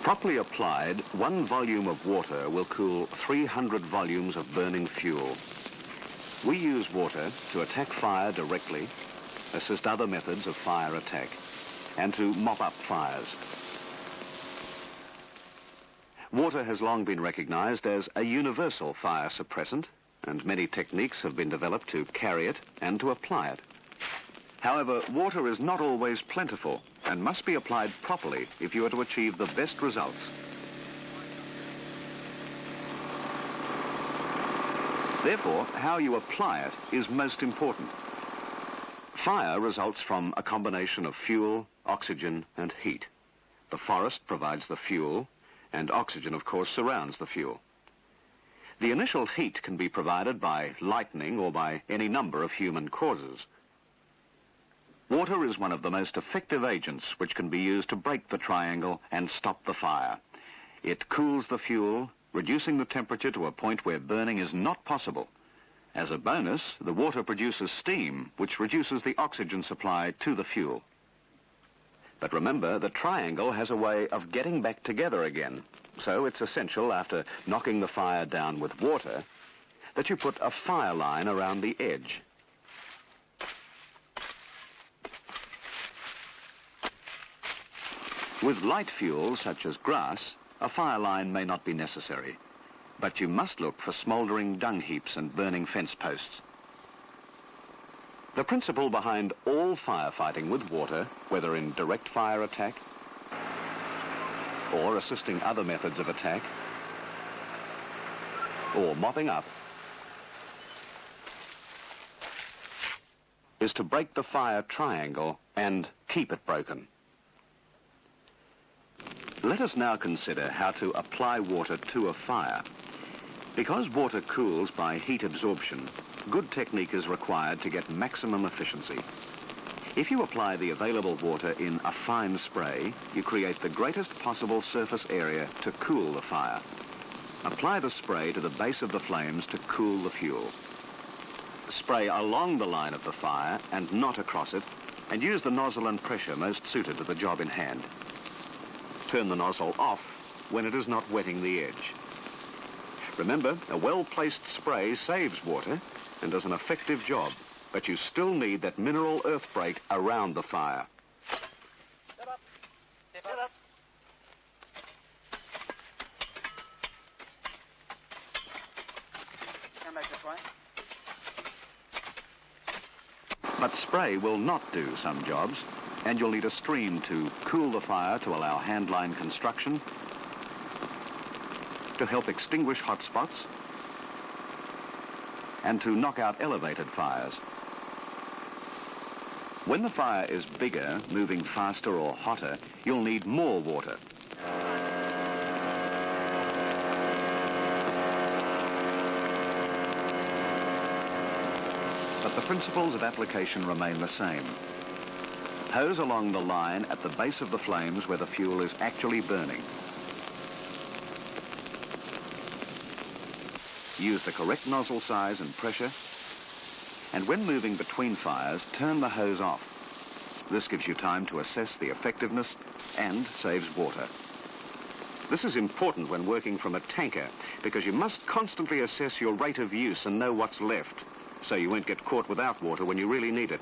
Properly applied, 1 volume of water will cool 300 volumes of burning fuel. We use water to attack fire directly, assist other methods of fire attack, and to mop up fires. Water has long been recognized as a universal fire suppressant, and many techniques have been developed to carry it and to apply it. However, water is not always plentiful and must be applied properly if you are to achieve the best results. Therefore, how you apply it is most important. Fire results from a combination of fuel, oxygen, and heat. The forest provides the fuel, and oxygen, of course, surrounds the fuel. The initial heat can be provided by lightning or by any number of human causes. Water is one of the most effective agents which can be used to break the triangle and stop the fire. It cools the fuel, reducing the temperature to a point where burning is not possible. As a bonus, the water produces steam, which reduces the oxygen supply to the fuel. But remember, the triangle has a way of getting back together again. So it's essential, after knocking the fire down with water, that you put a fire line around the edge. With light fuels, such as grass, a fire line may not be necessary, but you must look for smouldering dung heaps and burning fence posts. The principle behind all firefighting with water, whether in direct fire attack or assisting other methods of attack or mopping up, is to break the fire triangle and keep it broken. Let us now consider how to apply water to a fire. Because water cools by heat absorption, good technique is required to get maximum efficiency. If you apply the available water in a fine spray, you create the greatest possible surface area to cool the fire. Apply the spray to the base of the flames to cool the fuel. Spray along the line of the fire and not across it, and use the nozzle and pressure most suited to the job in hand. Turn the nozzle off when it is not wetting the edge. Remember, a well-placed spray saves water and does an effective job, but you still need that mineral earth break around the fire. Step up. Step up. Come back this way. But spray will not do some jobs, and you'll need a stream to cool the fire to allow handline construction, to help extinguish hot spots, and to knock out elevated fires. When the fire is bigger, moving faster or hotter, you'll need more water. But the principles of application remain the same. Hose along the line at the base of the flames where the fuel is actually burning. Use the correct nozzle size and pressure, and when moving between fires, turn the hose off. This gives you time to assess the effectiveness and saves water. This is important when working from a tanker, because you must constantly assess your rate of use and know what's left, so you won't get caught without water when you really need it.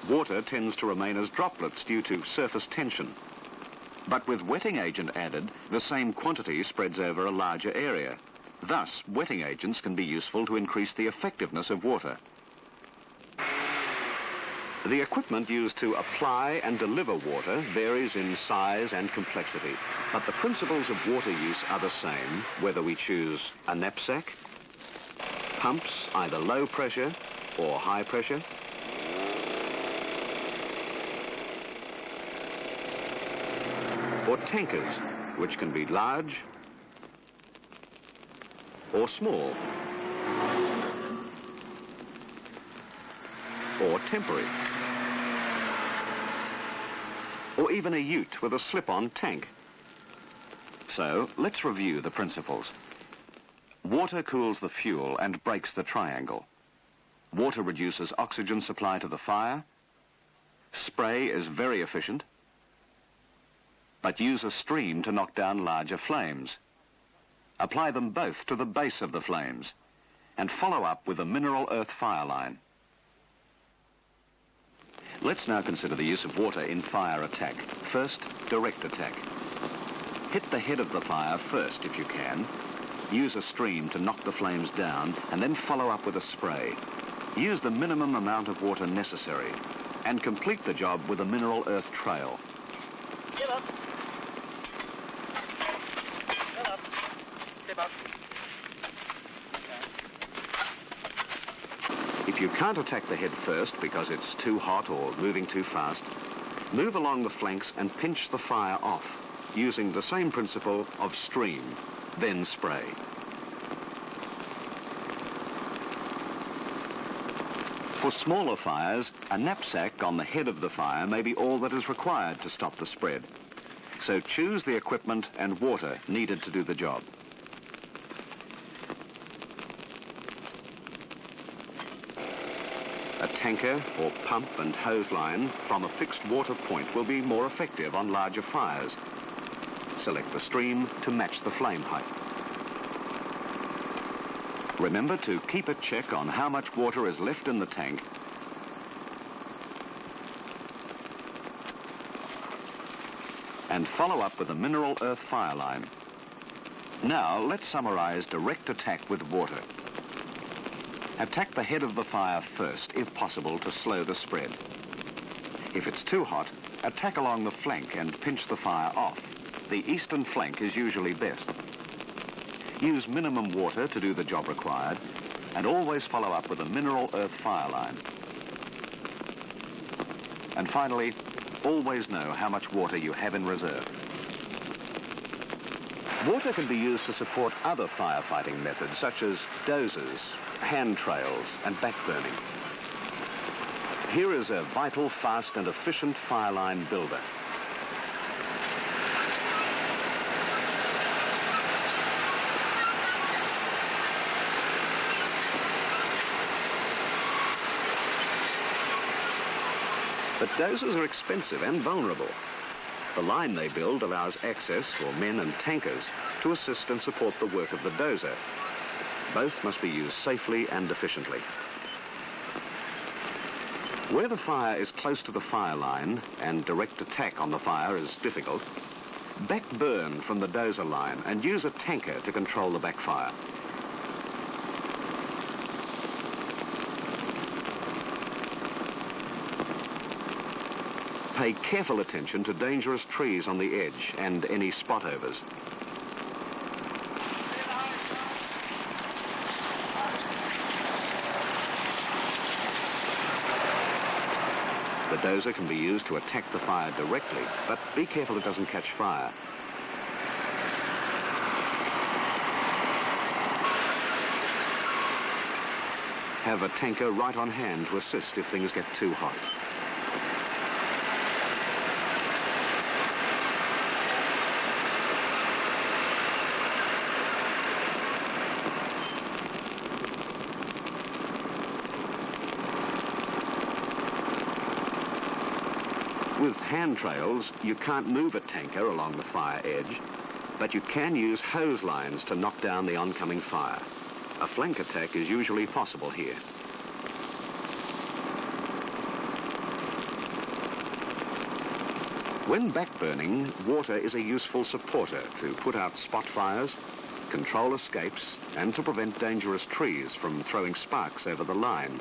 Water tends to remain as droplets due to surface tension. But with wetting agent added, the same quantity spreads over a larger area. Thus, wetting agents can be useful to increase the effectiveness of water. The equipment used to apply and deliver water varies in size and complexity, but the principles of water use are the same, whether we choose a knapsack, pumps either low pressure or high pressure, or tankers, which can be large or small, or temporary, or even a ute with a slip-on tank. So let's review the principles. Water cools the fuel and breaks the triangle. Water reduces oxygen supply to the fire. Spray is very efficient, but use a stream to knock down larger flames. Apply them both to the base of the flames and follow up with a mineral earth fire line. Let's now consider the use of water in fire attack. First, direct attack. Hit the head of the fire first if you can. Use a stream to knock the flames down and then follow up with a spray. Use the minimum amount of water necessary and complete the job with a mineral earth trail. Get up. Get up. Step up. If you can't attack the head first because it's too hot or moving too fast, move along the flanks and pinch the fire off, using the same principle of stream, then spray. For smaller fires, a knapsack on the head of the fire may be all that is required to stop the spread. So choose the equipment and water needed to do the job. A tanker or pump and hose line from a fixed water point will be more effective on larger fires. Select the stream to match the flame height. Remember to keep a check on how much water is left in the tank and follow up with a mineral earth fire line. Now let's summarize direct attack with water. Attack the head of the fire first, if possible, to slow the spread. If it's too hot, attack along the flank and pinch the fire off. The eastern flank is usually best. Use minimum water to do the job required, and always follow up with a mineral earth fire line. And finally, always know how much water you have in reserve. Water can be used to support other firefighting methods, such as dozers, hand trails, and backburning. Here is a vital, fast, and efficient fire line builder. But dozers are expensive and vulnerable. The line they build allows access for men and tankers to assist and support the work of the dozer. Both must be used safely and efficiently. Where the fire is close to the fire line and direct attack on the fire is difficult, backburn from the dozer line and use a tanker to control the backfire. Pay careful attention to dangerous trees on the edge and any spot overs. The dozer can be used to attack the fire directly, but be careful it doesn't catch fire. Have a tanker right on hand to assist if things get too hot. With hand trails, you can't move a tanker along the fire edge, but you can use hose lines to knock down the oncoming fire. A flank attack is usually possible here. When backburning, water is a useful supporter to put out spot fires, control escapes, and to prevent dangerous trees from throwing sparks over the line.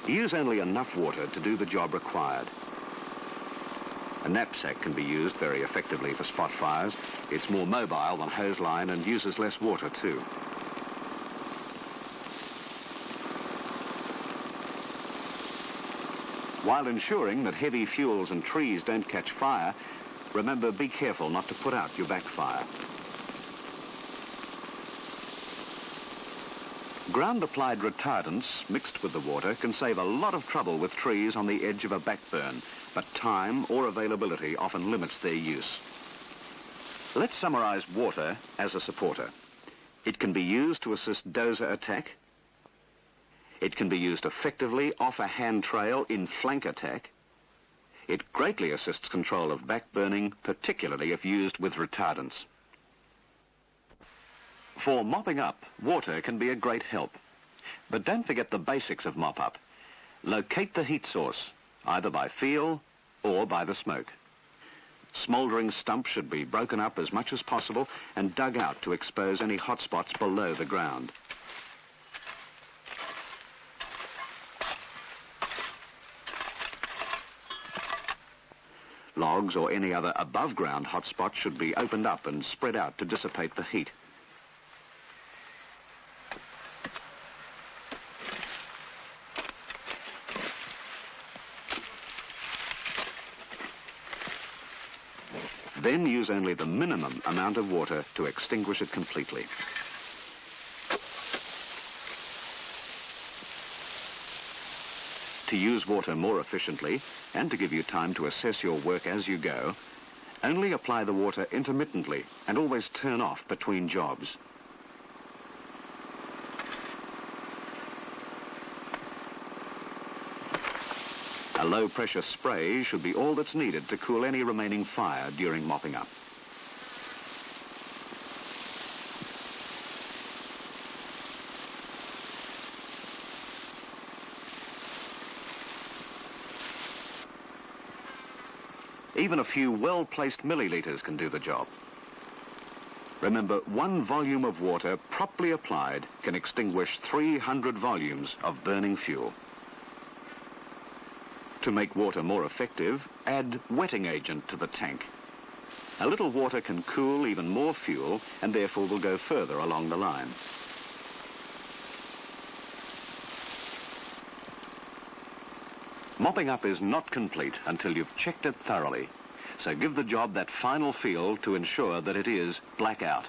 Use only enough water to do the job required. A knapsack can be used very effectively for spot fires. It's more mobile than hose line and uses less water too. While ensuring that heavy fuels and trees don't catch fire, remember, be careful not to put out your backfire. Ground-applied retardants mixed with the water can save a lot of trouble with trees on the edge of a backburn, but time or availability often limits their use. Let's summarize water as a supporter. It can be used to assist dozer attack. It can be used effectively off a hand trail in flank attack. It greatly assists control of back burning, particularly if used with retardants. For mopping up, water can be a great help. But don't forget the basics of mop-up. Locate the heat source, either by feel or by the smoke. Smouldering stumps should be broken up as much as possible and dug out to expose any hot spots below the ground. Logs or any other above-ground hot spots should be opened up and spread out to dissipate the heat. Then use only the minimum amount of water to extinguish it completely. To use water more efficiently and to give you time to assess your work as you go, only apply the water intermittently and always turn off between jobs. A low-pressure spray should be all that's needed to cool any remaining fire during mopping up. Even a few well-placed milliliters can do the job. Remember, 1 volume of water properly applied can extinguish 300 volumes of burning fuel. To make water more effective, add wetting agent to the tank. A little water can cool even more fuel and therefore will go further along the line. Mopping up is not complete until you've checked it thoroughly, so give the job that final feel to ensure that it is blackout.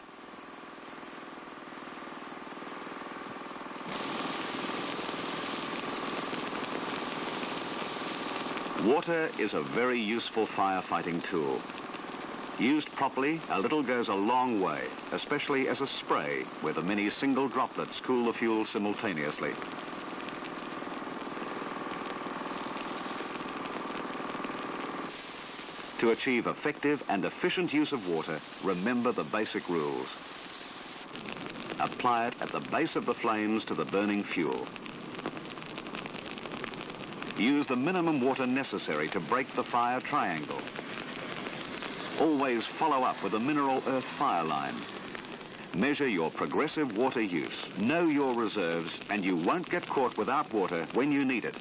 Water is a very useful firefighting tool. Used properly, a little goes a long way, especially as a spray where the many single droplets cool the fuel simultaneously. To achieve effective and efficient use of water, remember the basic rules. Apply it at the base of the flames to the burning fuel. Use the minimum water necessary to break the fire triangle. Always follow up with a mineral earth fire line. Measure your progressive water use, know your reserves, and you won't get caught without water when you need it.